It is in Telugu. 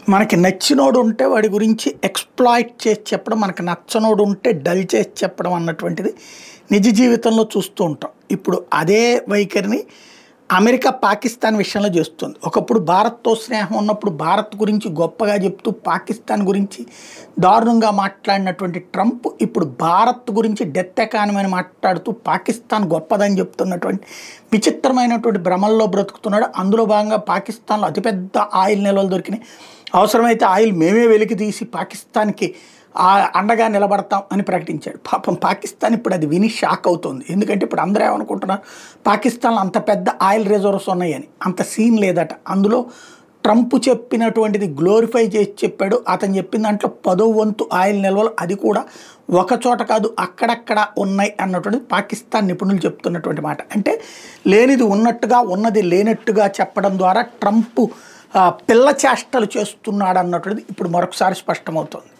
మనకి నచ్చినోడు ఉంటే వాడి గురించి ఎక్స్‌ప్లాయిట్ చేసి చెప్పడం, మనకు నచ్చనోడు ఉంటే డల్ చేసి చెప్పడం అన్నటువంటిది నిజ జీవితంలో చూస్తూ ఉంటాం. ఇప్పుడు అదే వైఖరిని అమెరికా, పాకిస్తాన్ విషయంలో చేస్తుంది. ఒకప్పుడు భారత్‌తో స్నేహం ఉన్నప్పుడు భారత్ గురించి గొప్పగా చెప్తూ, పాకిస్తాన్ గురించి దారుణంగా మాట్లాడినటువంటి ట్రంప్ ఇప్పుడు భారత్ గురించి డెత్ ఎకానమీ అని మాట్లాడుతూ పాకిస్తాన్ గొప్పదని చెప్తున్నటువంటి విచిత్రమైనటువంటి భ్రమల్లో బ్రతుకుతున్నాడు. అందులో భాగంగా పాకిస్తాన్‌లో అతిపెద్ద ఆయిల్ నిల్వలు దొరికినాయి. అవసరమైతే ఆయిల్ మేమే వెలికి తీసి పాకిస్తాన్‌కి అండగా నిలబడతాం అని ప్రకటించాడు. పాపం పాకిస్తాన్ ఇప్పుడు అది విని షాక్ అవుతుంది. ఎందుకంటే ఇప్పుడు అందరూ ఏమనుకుంటున్నారు, పాకిస్తాన్లో అంత పెద్ద ఆయిల్ రిజర్వ్స్ ఉన్నాయని. అంత సీన్ లేదట. అందులో ట్రంప్ చెప్పినటువంటిది గ్లోరిఫై చేసి చెప్పాడు. అతను చెప్పిన దాంట్లో 10వ వంతు ఆయిల్ నిల్వలు, అది కూడా ఒక చోట కాదు అక్కడక్కడ ఉన్నాయి అన్నటువంటిది పాకిస్తాన్ నిపుణులు చెప్తున్నటువంటి మాట. అంటే లేనిది ఉన్నట్టుగా, ఉన్నది లేనట్టుగా చెప్పడం ద్వారా ట్రంప్ పిల్ల చేష్టలు చేస్తున్నాడు అన్నటువంటిది ఇప్పుడు మరొకసారి స్పష్టమవుతోంది.